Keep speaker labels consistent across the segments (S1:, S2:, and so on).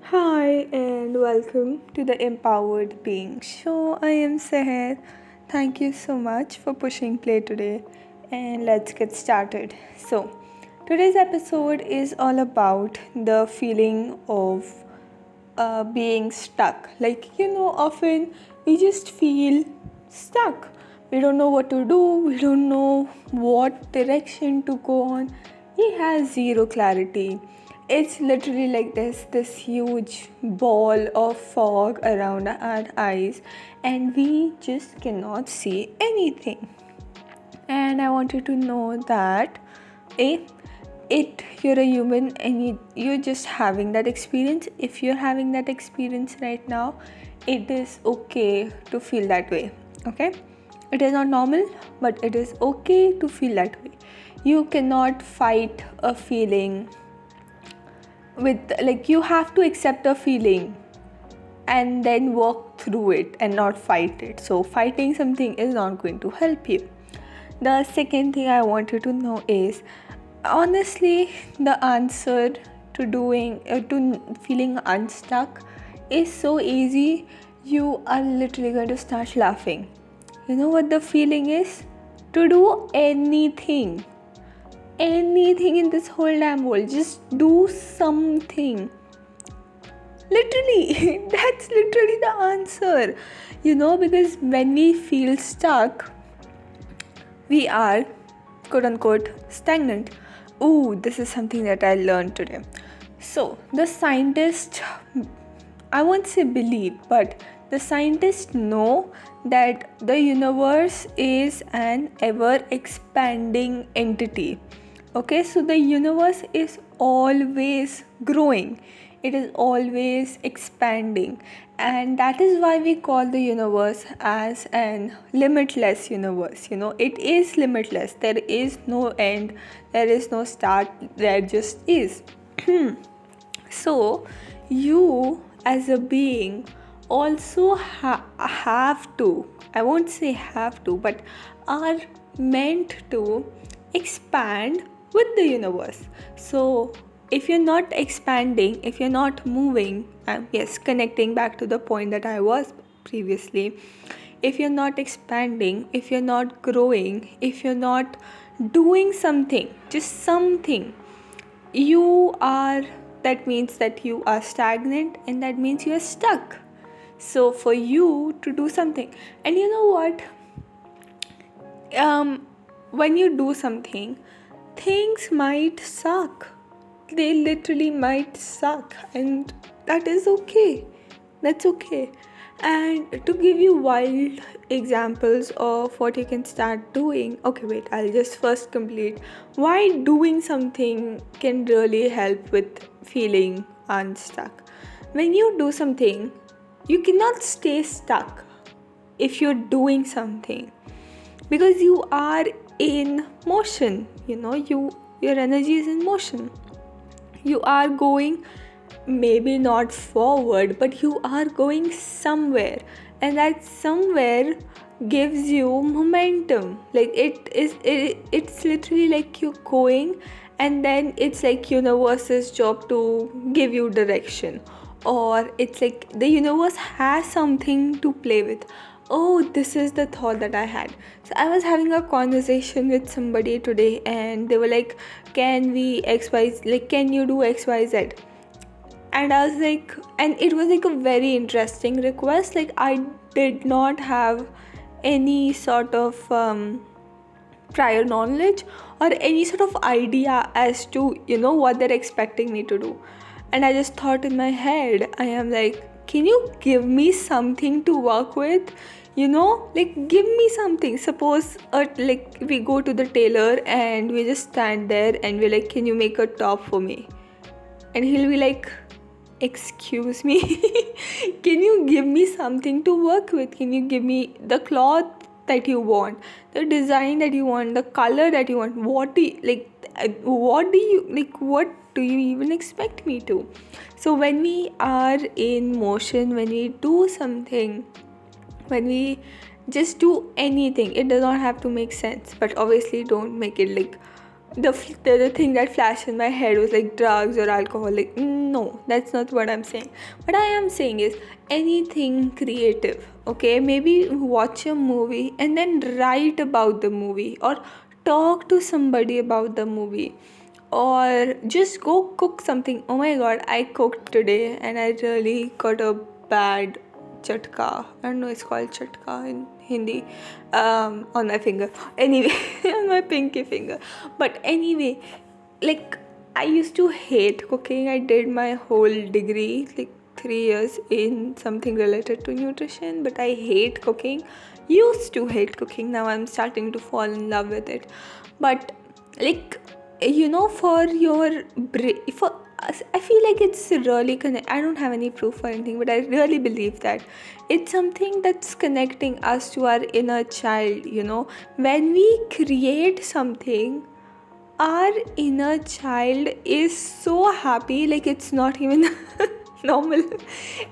S1: Hi and welcome to the Empowered Being Show. I am Seher. Thank you so much for pushing play today and let's get started. Today's episode is all about the feeling of being stuck. Often we just feel stuck. We don't know what to do, we don't know what direction to go on. We have zero clarity. It's literally like this huge ball of fog around our eyes, and we just cannot see anything. And I want you to know that a you're a human and you're just having that experience. If you're having that experience right now, it is okay to feel that way. Okay, it is not normal, but it is okay to feel that way. You cannot fight a feeling with, like, you have to accept a feeling and then work through it and not fight it. So fighting something is not going to help you. The second thing I want you to know is, honestly, the answer to feeling unstuck is so easy. You are literally going to start laughing. You know what the feeling is? To do anything in this whole damn world. Just do something. Literally, that's literally the answer. Because when we feel stuck, we are quote unquote stagnant. Ooh, this is something that I learned today. So, the scientists, I won't say believe, but the scientists know that the universe is an ever expanding entity. Okay, so the universe is always growing, it is always expanding, and that is why we call the universe as an limitless universe. It is limitless, there is no end, there is no start, there just is. So you as a being also have to, I won't say have to, but are meant to expand with the universe. So if you're not expanding, if you're not moving, yes, connecting back to the point that I was previously, if you're not expanding, if you're not growing, if you're not doing something, just something, you are, that means that you are stagnant, and that means you are stuck. So for you to do something, and you know what, when you do something, things might suck. They literally might suck, and that is okay. That's okay. And to give you wild examples of what you can start doing, okay, wait, I'll just first complete why doing something can really help with feeling unstuck. When you do something, you cannot stay stuck if you're doing something, because you are in motion. Your energy is in motion. You are going, maybe not forward, but you are going somewhere, and that somewhere gives you momentum. Like it's literally like you're going, and then it's like universe's job to give you direction, or it's like the universe has something to play with. Oh, this is the thought that I had. So I was having a conversation with somebody today, and they were like, can we XY, like, can you do XYZ? And I was like, and it was like a very interesting request. Like, I did not have any sort of prior knowledge or any sort of idea as to what they're expecting me to do. And I just thought in my head, I am like, can you give me something to work with? Like, give me something. Suppose like we go to the tailor and we just stand there and we're like, can you make a top for me? And he'll be like, excuse me, can you give me something to work with? Can you give me the cloth that you want, the design that you want, the color that you want? What do you what do you even expect me to? So when we are in motion, when we do something, when we just do anything, it does not have to make sense, but obviously don't make it like the thing that flashed in my head was like drugs or alcohol. Like, no, that's not what I'm saying. What I am saying is anything creative. Okay, maybe watch a movie and then write about the movie, or talk to somebody about the movie, or just go cook something. Oh my god, I cooked today and I really got a bad chatka. I don't know, it's called chatka in Hindi, on my finger. Anyway, on my pinky finger. But anyway, like, I used to hate cooking. I did my whole degree, like 3 years, in something related to nutrition, but I hate cooking. Used to hate cooking. Now I'm starting to fall in love with it. But like, for your brain, for us, I feel like it's really I don't have any proof or anything, but I really believe that it's something that's connecting us to our inner child. When we create something, our inner child is so happy, like it's not even normal.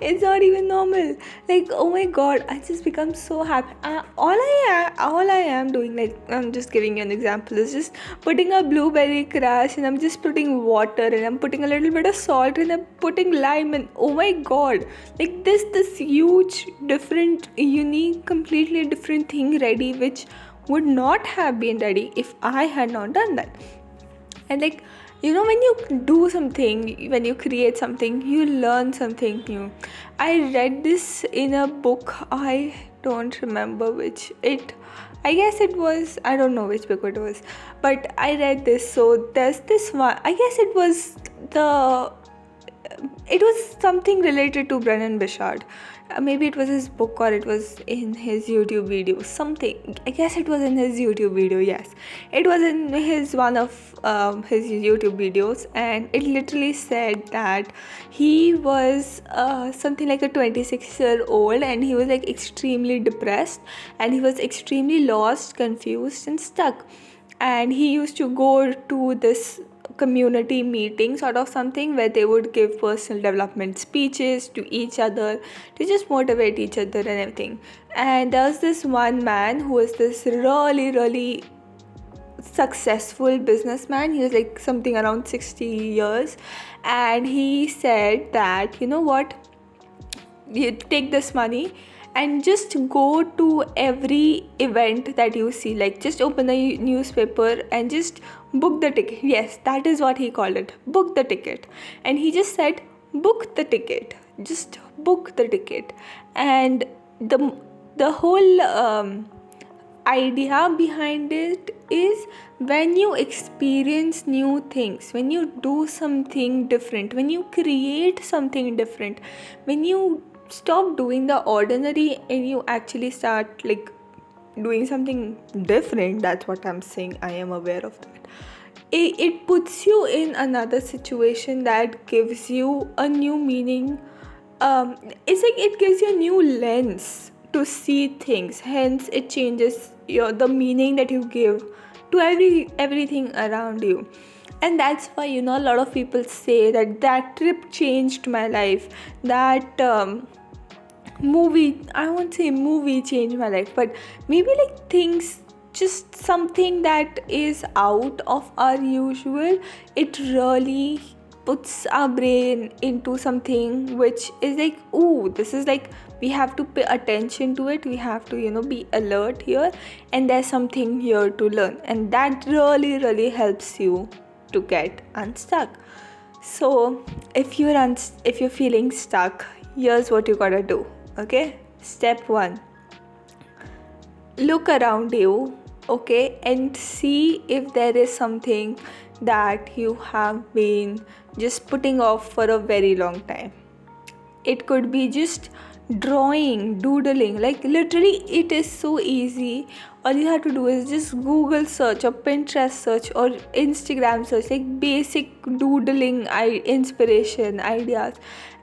S1: It's not even normal. Like, oh my god, I just become so happy. All I am doing, like, I'm just giving you an example, is just putting a blueberry crush, and I'm just putting water, and I'm putting a little bit of salt, and I'm putting lime, and oh my god, like this huge, different, unique, completely different thing ready, which would not have been ready if I had not done that. And like, when you do something, when you create something, you learn something new. I read this in a book. I don't remember I guess it was, I don't know which book it was, but I read this. So there's this one, I guess it was something related to Brennan Bouchard. Maybe it was his book, or it was in his YouTube video. Something. I guess it was in his YouTube video. Yes, it was in one of his YouTube videos, and it literally said that he was something like a 26-year-old, and he was like extremely depressed, and he was extremely lost, confused, and stuck. And he used to go to this community meeting sort of something, where they would give personal development speeches to each other to just motivate each other and everything. And there was this one man who was this really, really successful businessman. He was like something around 60 years, and he said that, you know what, you take this money and just go to every event that you see, like just open the newspaper and just book the ticket. Yes, that is what he called it, book the ticket. And he just said, book the ticket, just book the ticket. And the whole idea behind it is, when you experience new things, when you do something different, when you create something different, when you stop doing the ordinary and you actually start like doing something different, that's what I'm saying. I am aware of that. It puts you in another situation that gives you a new meaning. It's like it gives you a new lens to see things, hence it changes the meaning that you give to everything around you. And that's why, a lot of people say that trip changed my life, that I won't say movie changed my life, but maybe like things, just something that is out of our usual, it really puts our brain into something which is like, ooh, this is like, we have to pay attention to it, we have to be alert here, and there's something here to learn. And that really, really helps you to get unstuck. So if you're feeling stuck, here's what you gotta do. Okay, step 1, look around you, okay, and see if there is something that you have been just putting off for a very long time. It could be just drawing, doodling, like literally it is so easy. All you have to do is just Google search or Pinterest search or Instagram search, like basic doodling inspiration ideas.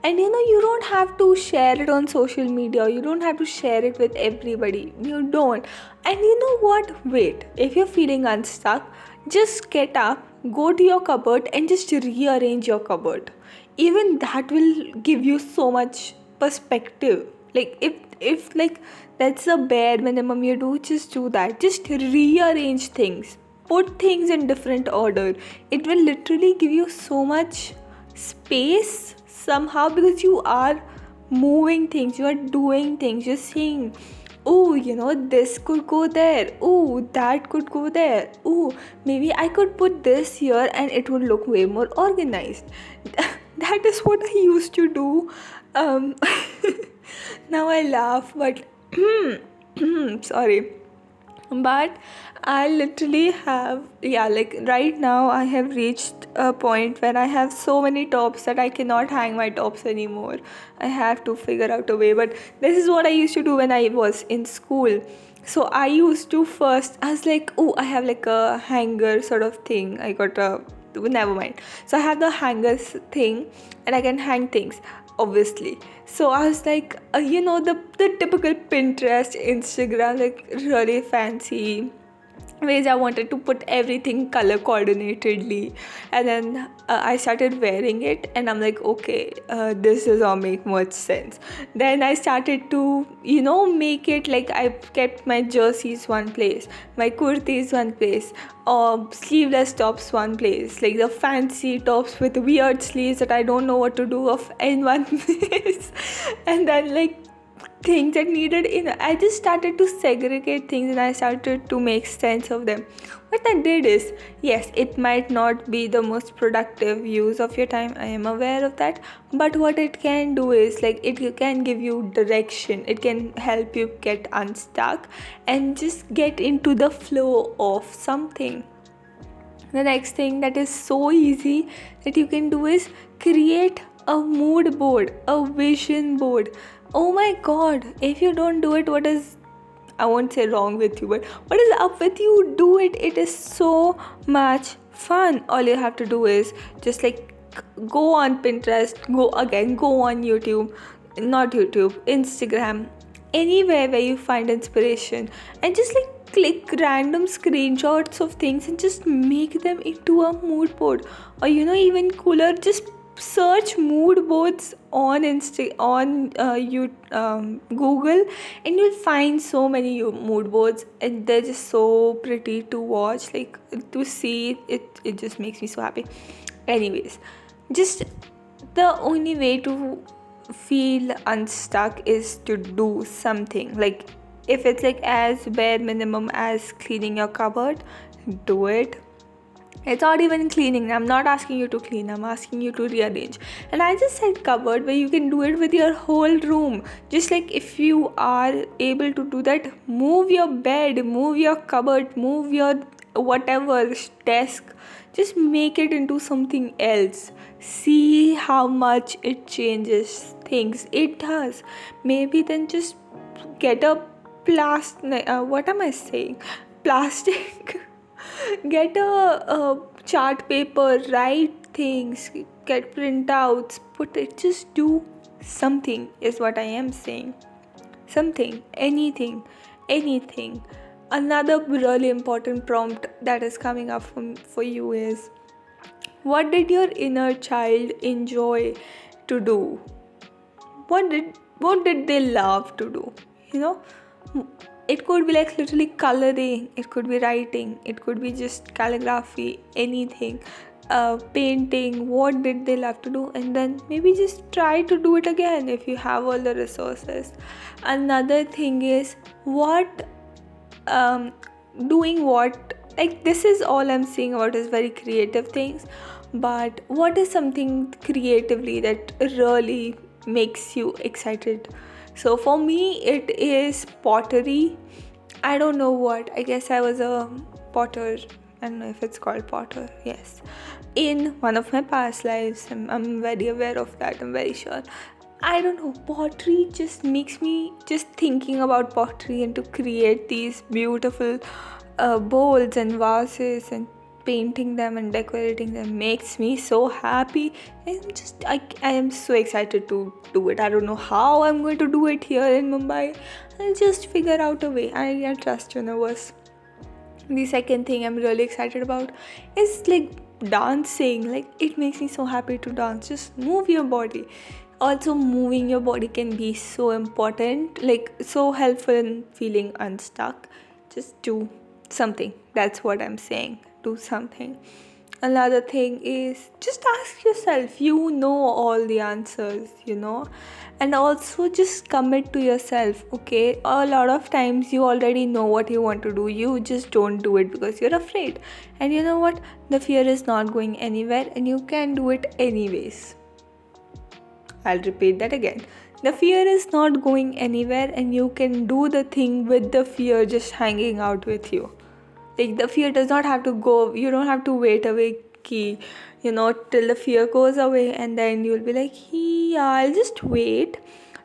S1: And you don't have to share it on social media, you don't have to share it with everybody, you don't. And you know what, wait, if you're feeling unstuck, just get up, go to your cupboard and just rearrange your cupboard. Even that will give you so much perspective. Like if like that's the bare minimum you do, just do that, just rearrange things. put things in different order. It will literally give you so much space somehow, because you are moving things, you are doing things, you're seeing, oh, this could go there, oh, that could go there, oh, maybe I could put this here and it would look way more organized. That is what I used to do. um, Now I laugh, but sorry, but I literally have, yeah, like right now I have reached a point where I have so many tops that I cannot hang my tops anymore. I have to figure out a way. But this is what I used to do when I was in school. So I used to first, I was like, oh, I have like a hanger sort of thing. I got a, never mind. So I have the hangers thing and I can hang things, obviously. So I was like, the typical Pinterest, Instagram, like really fancy ways I wanted to put everything color coordinatedly. And then I started wearing it and I'm like, okay, this does not make much sense. Then I started to, make it like I kept my jerseys one place, my kurtis one place, or sleeveless tops one place, like the fancy tops with weird sleeves that I don't know what to do of in one place. And then like things that needed I just started to segregate things and I started to make sense of them. What that did is, yes, it might not be the most productive use of your time, I am aware of that, but what it can do is, like, it can give you direction, it can help you get unstuck and just get into the flow of something. The next thing that is so easy that you can do is create a mood board, a vision board. Oh my god, if you don't do it, what is, I won't say wrong with you, but what is up with you? Do it. It is so much fun. All you have to do is just like go on Pinterest, go on YouTube, not YouTube, Instagram, anywhere where you find inspiration, and just like click random screenshots of things and just make them into a mood board. Or even cooler, just search mood boards on Google, and you'll find so many mood boards, and they're just so pretty to watch, like to see it just makes me so happy. Anyways, just the only way to feel unstuck is to do something. Like, if it's like as bare minimum as cleaning your cupboard, do it. It's not even cleaning. I'm not asking you to clean, I'm asking you to rearrange. And I just said cupboard, where you can do it with your whole room. Just like if you are able to do that, move your bed, move your cupboard, move your whatever desk, just make it into something else. See how much it changes things. It does. Maybe then just get a what am I saying? Plastic. Get a chart paper, write things, get printouts, put it, just do something is what I am saying. Something, anything. Another really important prompt that is coming up for you is, what did your inner child enjoy to do? What did they love to do? It could be like literally coloring, it could be writing, it could be just calligraphy, anything, painting. What did they love to do? And then maybe just try to do it again if you have all the resources. Another thing is, doing what, like, this is all I'm saying about is very creative things, but what is something creatively that really makes you excited? So for me, it is pottery. I don't know what. I guess I was a potter. I don't know if it's called potter. Yes. In one of my past lives. I'm very aware of that. I'm very sure. I don't know. Pottery just makes me just thinking about pottery and to create these beautiful bowls and vases and painting them and decorating them makes me so happy. I am so excited to do it. I don't know how I'm going to do it here in Mumbai. I'll just figure out a way. I trust universe. The second thing I'm really excited about is like dancing. Like, it makes me so happy to dance. Just move your body. Also, moving your body can be so important, like so helpful in feeling unstuck. Just do something. That's what I'm saying. Do something. Another thing is just ask yourself. You know all the answers, and also just commit to yourself. Okay, a lot of times you already know what you want to do, you just don't do it because you're afraid. And you know what? The fear is not going anywhere, and you can do it anyways. I'll repeat that again. The fear is not going anywhere, and you can do the thing with the fear just hanging out with you. Like, the fear does not have to go. You don't have to wait away till the fear goes away, and then you'll be like, yeah, I'll just wait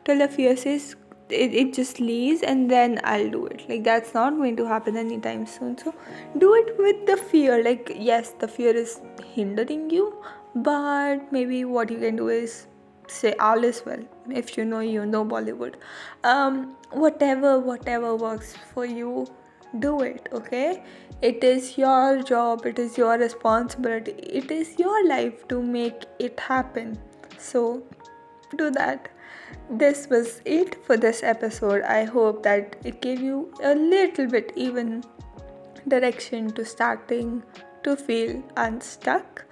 S1: till the fear says it just leaves, and then I'll do it. Like, that's not going to happen anytime soon. So do it with the fear. Like, yes, the fear is hindering you, but maybe what you can do is say all is well. If you know Bollywood. Whatever works for you, do it. Okay, it is your job, it is your responsibility, it is your life to make it happen. So do that. This was it for this episode. I hope that it gave you a little bit even direction to starting to feel unstuck.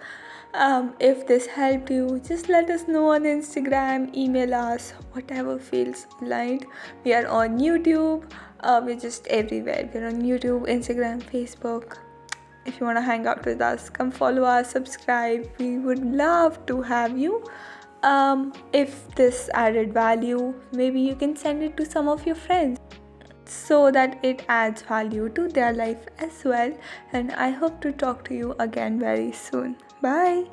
S1: If this helped you, just let us know on Instagram, email us, whatever feels aligned. We are on YouTube. We're just everywhere. We're on YouTube, Instagram, Facebook. If you want to hang out with us, come follow us, subscribe. We would love to have you. If this added value, maybe you can send it to some of your friends so that it adds value to their life as well. And I hope to talk to you again very soon. Bye.